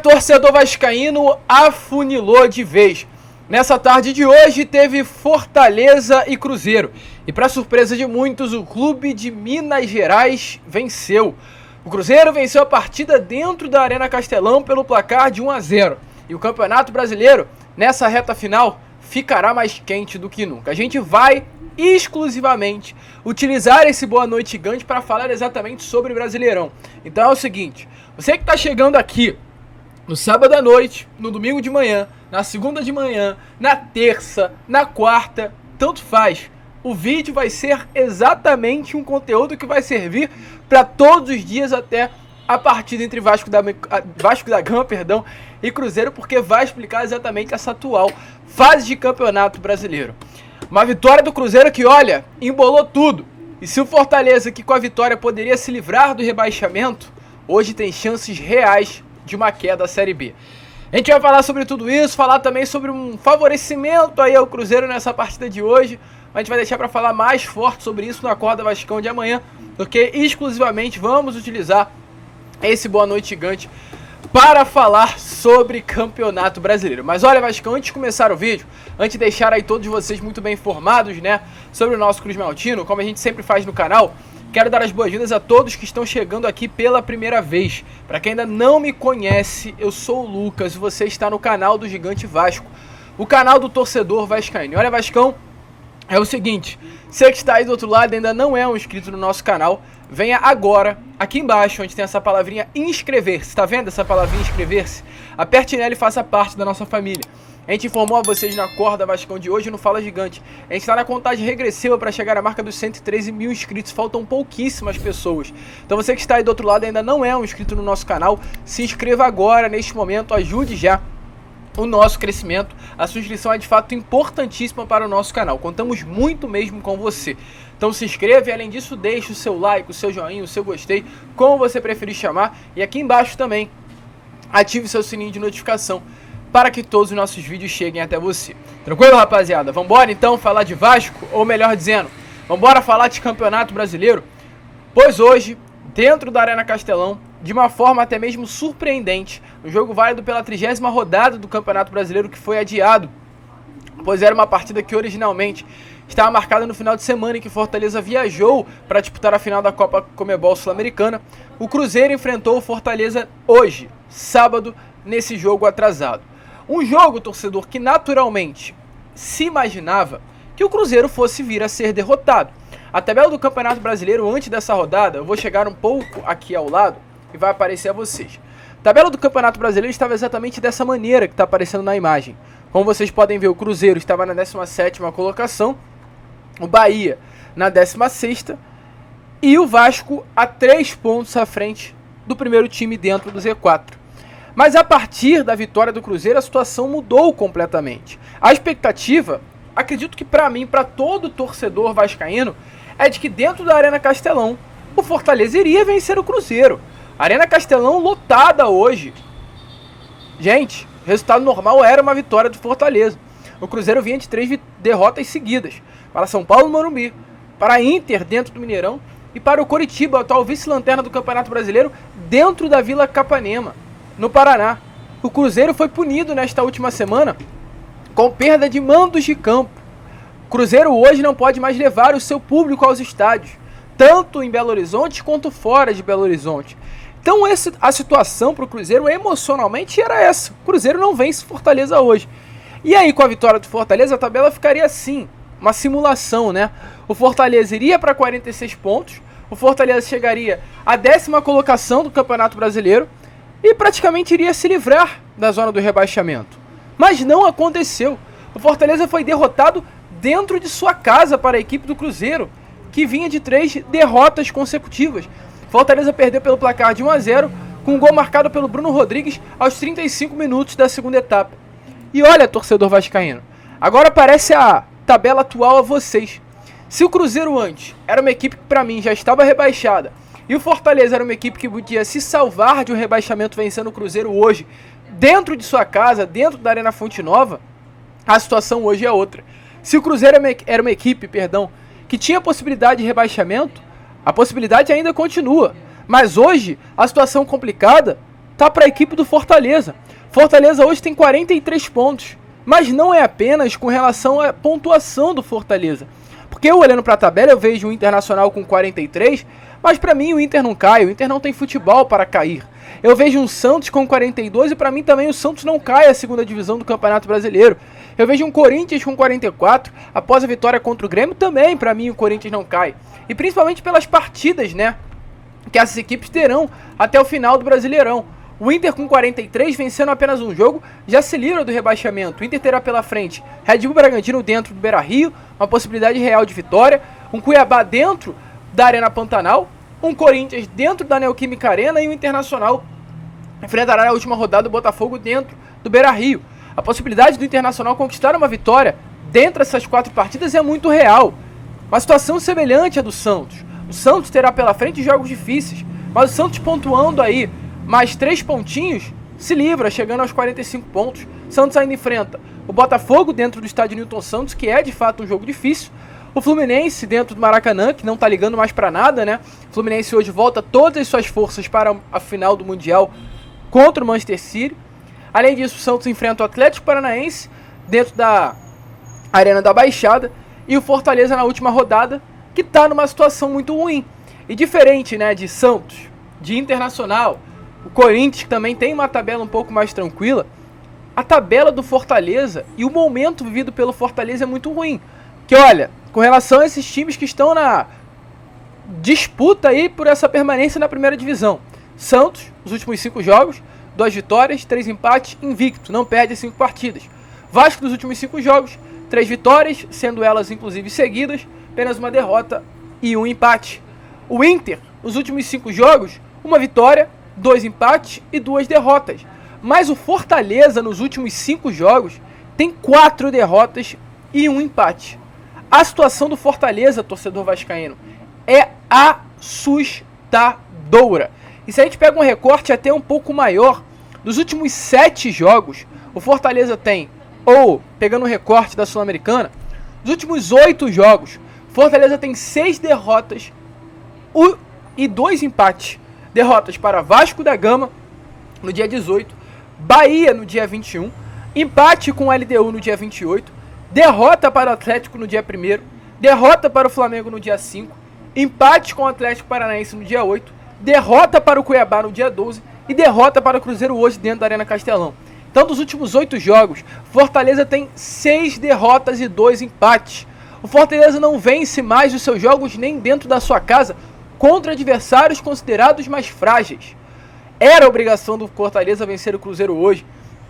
Torcedor vascaíno afunilou de vez. Nessa tarde de hoje teve Fortaleza e Cruzeiro. E para surpresa de muitos, o clube de Minas Gerais venceu. O Cruzeiro venceu a partida dentro da Arena Castelão pelo placar de 1-0. E o Campeonato Brasileiro, nessa reta final, ficará mais quente do que nunca. A gente vai exclusivamente utilizar esse Boa Noite Gigante para falar exatamente sobre o Brasileirão. Então é o seguinte, você que está chegando aqui no sábado à noite, no domingo de manhã, na segunda de manhã, na terça, na quarta, tanto faz. O vídeo vai ser exatamente um conteúdo que vai servir para todos os dias até a partida entre Vasco da Gama, e Cruzeiro, porque vai explicar exatamente essa atual fase de Campeonato Brasileiro. Uma vitória do Cruzeiro que, olha, embolou tudo. E se o Fortaleza, que com a vitória poderia se livrar do rebaixamento, hoje tem chances reais de uma queda da Série B. A gente vai falar sobre tudo isso, falar também sobre um favorecimento aí ao Cruzeiro nessa partida de hoje. A gente vai deixar para falar mais forte sobre isso no Acorda Vascão de amanhã, porque exclusivamente vamos utilizar esse Boa Noite Gigante para falar sobre Campeonato Brasileiro. Mas olha, Vascão, antes de começar o vídeo, antes de deixar aí todos vocês muito bem informados, né, sobre o nosso Cruz Maltino, como a gente sempre faz no canal, quero dar as boas-vindas a todos que estão chegando aqui pela primeira vez. Para quem ainda não me conhece, eu sou o Lucas e você está no canal do Gigante Vasco, o canal do torcedor vascaíno. Olha, Vascão, é o seguinte, você que está aí do outro lado e ainda não é um inscrito no nosso canal, venha agora, aqui embaixo, onde tem essa palavrinha inscrever-se. Está vendo essa palavrinha inscrever-se? Aperte nela e faça parte da nossa família. A gente informou a vocês na Acorda Vascão de hoje no Fala Gigante. A gente está na contagem regressiva para chegar à marca dos 113 mil inscritos. Faltam pouquíssimas pessoas. Então você que está aí do outro lado e ainda não é um inscrito no nosso canal, se inscreva agora, neste momento, ajude já o nosso crescimento. A sua inscrição é de fato importantíssima para o nosso canal. Contamos muito mesmo com você. Então se inscreva e além disso deixe o seu like, o seu joinha, o seu gostei, como você preferir chamar. E aqui embaixo também ative seu sininho de notificação para que todos os nossos vídeos cheguem até você. Tranquilo, rapaziada? Vambora então falar de Vasco, ou melhor dizendo, vambora falar de Campeonato Brasileiro? Pois hoje, dentro da Arena Castelão, de uma forma até mesmo surpreendente, um jogo válido pela 30ª rodada do Campeonato Brasileiro que foi adiado, pois era uma partida que originalmente estava marcada no final de semana em que Fortaleza viajou para disputar a final da Copa Comebol Sul-Americana. O Cruzeiro enfrentou o Fortaleza hoje, sábado, nesse jogo atrasado. Um jogo, torcedor, que naturalmente se imaginava que o Cruzeiro fosse vir a ser derrotado. A tabela do Campeonato Brasileiro antes dessa rodada, eu vou chegar um pouco aqui ao lado e vai aparecer a vocês. A tabela do Campeonato Brasileiro estava exatamente dessa maneira que está aparecendo na imagem. Como vocês podem ver, o Cruzeiro estava na 17ª colocação, o Bahia na 16ª e o Vasco a 3 pontos à frente do primeiro time dentro do Z4. Mas a partir da vitória do Cruzeiro, a situação mudou completamente. A expectativa, acredito que para mim, para todo torcedor vascaíno, é de que dentro da Arena Castelão, o Fortaleza iria vencer o Cruzeiro. Arena Castelão lotada hoje. Gente, resultado normal era uma vitória do Fortaleza. O Cruzeiro vinha de 3 derrotas seguidas. Para São Paulo no Morumbi, para a Inter dentro do Mineirão e para o Coritiba, atual vice-lanterna do Campeonato Brasileiro, dentro da Vila Capanema, no Paraná. O Cruzeiro foi punido nesta última semana com perda de mandos de campo. O Cruzeiro hoje não pode mais levar o seu público aos estádios, tanto em Belo Horizonte quanto fora de Belo Horizonte. Então a situação para o Cruzeiro emocionalmente era essa. O Cruzeiro não vence Fortaleza hoje. E aí com a vitória do Fortaleza a tabela ficaria assim, uma simulação, né? O Fortaleza iria para 46 pontos, o Fortaleza chegaria à 10ª colocação do Campeonato Brasileiro e praticamente iria se livrar da zona do rebaixamento. Mas não aconteceu. O Fortaleza foi derrotado dentro de sua casa para a equipe do Cruzeiro, que vinha de 3 derrotas consecutivas. Fortaleza perdeu pelo placar de 1-0, com um gol marcado pelo Bruno Rodrigues aos 35 minutos da segunda etapa. E olha, torcedor vascaíno, agora aparece a tabela atual a vocês. Se o Cruzeiro antes era uma equipe que para mim já estava rebaixada, e o Fortaleza era uma equipe que podia se salvar de um rebaixamento vencendo o Cruzeiro hoje, dentro de sua casa, dentro da Arena Fonte Nova, a situação hoje é outra. Se o Cruzeiro era uma equipe, que tinha possibilidade de rebaixamento, a possibilidade ainda continua. Mas hoje, a situação complicada tá para a equipe do Fortaleza. Fortaleza hoje tem 43 pontos, mas não é apenas com relação à pontuação do Fortaleza. Porque eu olhando para a tabela eu vejo o Internacional com 43, mas para mim o Inter não cai, o Inter não tem futebol para cair. Eu vejo um Santos com 42 e para mim também o Santos não cai à segunda divisão do Campeonato Brasileiro. Eu vejo um Corinthians com 44, após a vitória contra o Grêmio também para mim o Corinthians não cai. E principalmente pelas partidas, né, que essas equipes terão até o final do Brasileirão. O Inter com 43, vencendo apenas um jogo, já se livra do rebaixamento. O Inter terá pela frente Red Bull Bragantino dentro do Beira-Rio, uma possibilidade real de vitória. Um Cuiabá dentro da Arena Pantanal. Um Corinthians dentro da Neoquímica Arena. E o Internacional enfrentará na última rodada o Botafogo dentro do Beira-Rio. A possibilidade do Internacional conquistar uma vitória dentro dessas 4 partidas é muito real. Uma situação semelhante à do Santos. O Santos terá pela frente jogos difíceis, mas o Santos pontuando aí mais 3 pontinhos, se livra, chegando aos 45 pontos. Santos ainda enfrenta o Botafogo dentro do estádio Newton Santos, que é de fato um jogo difícil. O Fluminense dentro do Maracanã, que não tá ligando mais pra nada, né? O Fluminense hoje volta todas as suas forças para a final do Mundial contra o Manchester City. Além disso, o Santos enfrenta o Atlético Paranaense dentro da Arena da Baixada. E o Fortaleza na última rodada, que tá numa situação muito ruim. E diferente, né, de Santos, de Internacional, o Corinthians também tem uma tabela um pouco mais tranquila. A tabela do Fortaleza e o momento vivido pelo Fortaleza é muito ruim. Que olha, com relação a esses times que estão na disputa aí por essa permanência na primeira divisão. Santos, os últimos 5 jogos, 2 vitórias, 3 empates, invicto, não perde 5 partidas. Vasco dos últimos 5 jogos, 3 vitórias, sendo elas inclusive seguidas, apenas uma derrota e um empate. O Inter, os últimos 5 jogos, 1 vitória, 2 empates e 2 derrotas. Mas o Fortaleza, nos últimos 5 jogos, tem 4 derrotas e 1 empate. A situação do Fortaleza, torcedor vascaíno, é assustadora. E se a gente pega um recorte até um pouco maior, dos últimos 7 jogos, o Fortaleza tem, ou pegando um recorte da Sul-Americana, dos últimos 8 jogos, Fortaleza tem 6 derrotas e 2 empates. Derrotas para Vasco da Gama no dia 18, Bahia no dia 21, empate com o LDU no dia 28, derrota para o Atlético no dia 1º, derrota para o Flamengo no dia 5, empate com o Atlético Paranaense no dia 8, derrota para o Cuiabá no dia 12 e derrota para o Cruzeiro hoje dentro da Arena Castelão. Então, dos últimos 8 jogos, Fortaleza tem 6 derrotas e 2 empates. O Fortaleza não vence mais os seus jogos nem dentro da sua casa contra adversários considerados mais frágeis. Era obrigação do Fortaleza vencer o Cruzeiro hoje.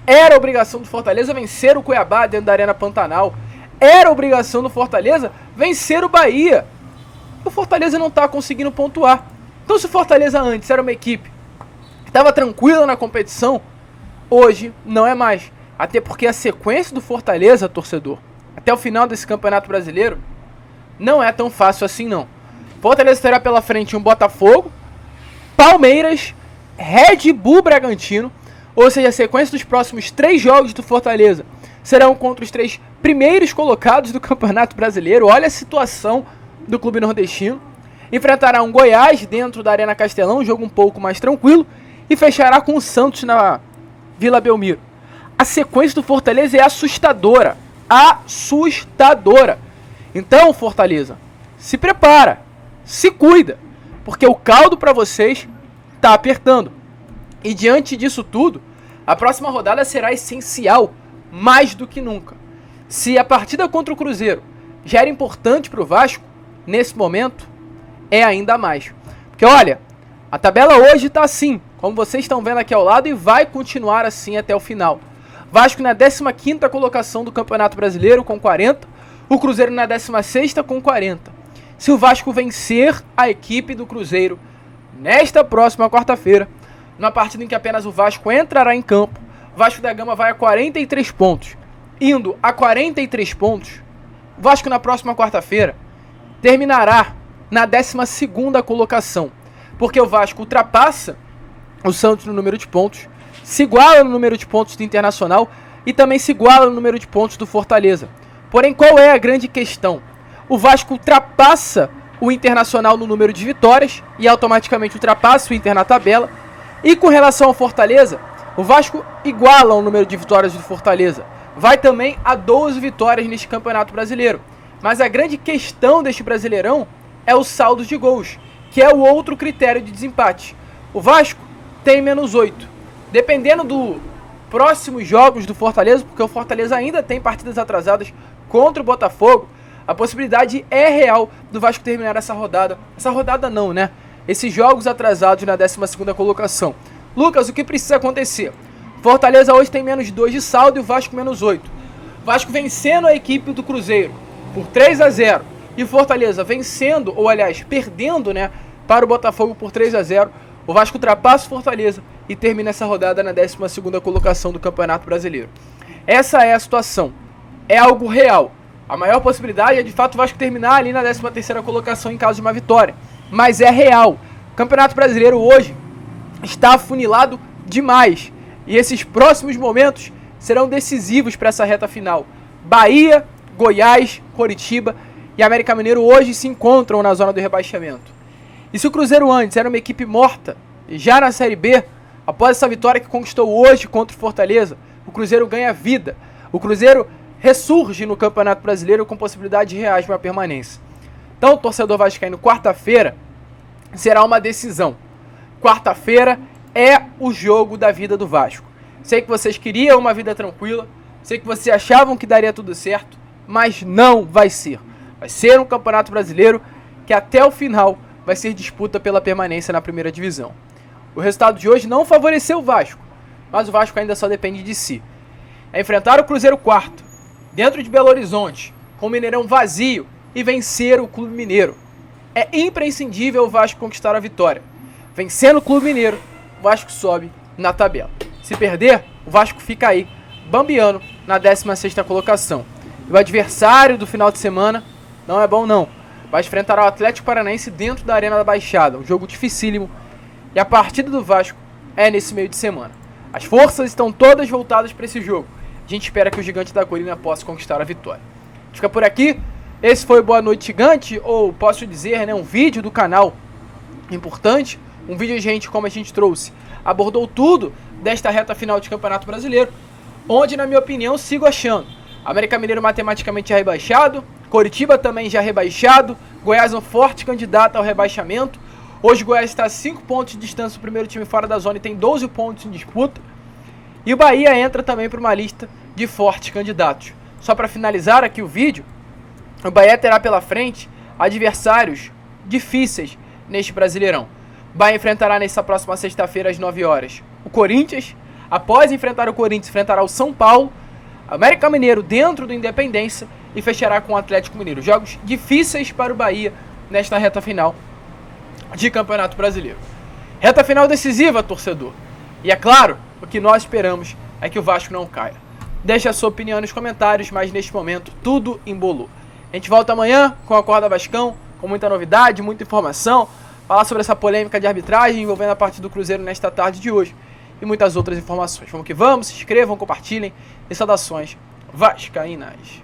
Era obrigação do Fortaleza vencer o Cuiabá dentro da Arena Pantanal. Era obrigação do Fortaleza vencer o Bahia. O Fortaleza não está conseguindo pontuar. Então, se o Fortaleza antes era uma equipe que estava tranquila na competição, hoje não é mais. Até porque a sequência do Fortaleza, torcedor, até o final desse Campeonato Brasileiro, não é tão fácil assim não. Fortaleza terá pela frente um Botafogo, Palmeiras, Red Bull Bragantino, ou seja, a sequência dos próximos 3 jogos do Fortaleza serão contra os 3 primeiros colocados do Campeonato Brasileiro. Olha a situação do clube nordestino. Enfrentará um Goiás dentro da Arena Castelão, um jogo um pouco mais tranquilo, e fechará com o Santos na Vila Belmiro. A sequência do Fortaleza é assustadora. Assustadora. Então, Fortaleza, se prepara, se cuida, porque o caldo para vocês está apertando. E diante disso tudo, a próxima rodada será essencial, mais do que nunca. Se a partida contra o Cruzeiro já era importante para o Vasco, nesse momento é ainda mais. Porque olha, a tabela hoje está assim, como vocês estão vendo aqui ao lado, e vai continuar assim até o final. Vasco na 15ª colocação do Campeonato Brasileiro com 40, o Cruzeiro na 16ª com 40. Se o Vasco vencer a equipe do Cruzeiro nesta próxima quarta-feira, numa partida em que apenas o Vasco entrará em campo, o Vasco da Gama vai a 43 pontos. Indo a 43 pontos, o Vasco na próxima quarta-feira terminará na 12ª colocação, porque o Vasco ultrapassa o Santos no número de pontos, se iguala no número de pontos do Internacional e também se iguala no número de pontos do Fortaleza. Porém, qual é a grande questão? O Vasco ultrapassa o Internacional no número de vitórias e automaticamente ultrapassa o Inter na tabela, E com relação ao Fortaleza, o Vasco iguala o número de vitórias do Fortaleza. Vai também a 12 vitórias neste Campeonato Brasileiro. Mas a grande questão deste Brasileirão é o saldo de gols, que é o outro critério de desempate. O Vasco tem -8. Dependendo dos próximos jogos do Fortaleza, porque o Fortaleza ainda tem partidas atrasadas contra o Botafogo, a possibilidade é real do Vasco terminar essa rodada. Essa rodada não, né? Esses jogos atrasados na 12ª colocação. Lucas, o que precisa acontecer? Fortaleza hoje tem -2 de saldo e o Vasco -8. Vasco vencendo a equipe do Cruzeiro por 3-0 e o Fortaleza vencendo, ou aliás, perdendo, né, para o Botafogo por 3-0, o Vasco ultrapassa o Fortaleza e termina essa rodada na 12ª colocação do Campeonato Brasileiro. Essa é a situação. É algo real. A maior possibilidade é de fato o Vasco terminar ali na 13ª colocação em caso de uma vitória. Mas é real. O Campeonato Brasileiro hoje está afunilado demais. E esses próximos momentos serão decisivos para essa reta final. Bahia, Goiás, Coritiba e América Mineiro hoje se encontram na zona do rebaixamento. E se o Cruzeiro antes era uma equipe morta, já na Série B, após essa vitória que conquistou hoje contra o Fortaleza, o Cruzeiro ganha vida. O Cruzeiro ressurge no Campeonato Brasileiro com possibilidade reais de uma permanência. Então, o torcedor vascaíno, quarta-feira, será uma decisão. Quarta-feira é o jogo da vida do Vasco. Sei que vocês queriam uma vida tranquila, sei que vocês achavam que daria tudo certo, mas não vai ser. Vai ser um Campeonato Brasileiro que até o final vai ser disputa pela permanência na primeira divisão. O resultado de hoje não favoreceu o Vasco, mas o Vasco ainda só depende de si. É enfrentar o Cruzeiro quarto, dentro de Belo Horizonte, com o Mineirão vazio e vencer o Clube Mineiro. É imprescindível o Vasco conquistar a vitória. Vencendo o Clube Mineiro, o Vasco sobe na tabela. Se perder, o Vasco fica aí, bambeando na 16ª colocação. E o adversário do final de semana não é bom não. Vai enfrentar o Atlético Paranaense dentro da Arena da Baixada. Um jogo dificílimo. E a partida do Vasco é nesse meio de semana. As forças estão todas voltadas para esse jogo. A gente espera que o Gigante da Colina possa conquistar a vitória. A gente fica por aqui. Esse foi o Boa Noite Gigante, ou posso dizer, né, um vídeo do canal importante. Um vídeo, gente, como a gente trouxe, abordou tudo desta reta final de Campeonato Brasileiro, onde, na minha opinião, sigo achando América Mineiro matematicamente já rebaixado, Coritiba também já rebaixado, Goiás um forte candidato ao rebaixamento. Hoje o Goiás está a 5 pontos de distância do primeiro time fora da zona e tem 12 pontos em disputa. E o Bahia entra também para uma lista de fortes candidatos. Só para finalizar aqui o vídeo, o Bahia terá pela frente adversários difíceis neste Brasileirão. O Bahia enfrentará nessa próxima sexta-feira às 9 horas o Corinthians. Após enfrentar o Corinthians, enfrentará o São Paulo, América Mineiro dentro do Independência e fechará com o Atlético Mineiro. Jogos difíceis para o Bahia nesta reta final de Campeonato Brasileiro. Reta final decisiva, torcedor. E é claro, o que nós esperamos é que o Vasco não caia. Deixe a sua opinião nos comentários, mas neste momento tudo embolou. A gente volta amanhã com a Acorda Vascão, com muita novidade, muita informação, falar sobre essa polêmica de arbitragem envolvendo a partida do Cruzeiro nesta tarde de hoje e muitas outras informações. Vamos que vamos, se inscrevam, compartilhem e saudações vascaínas.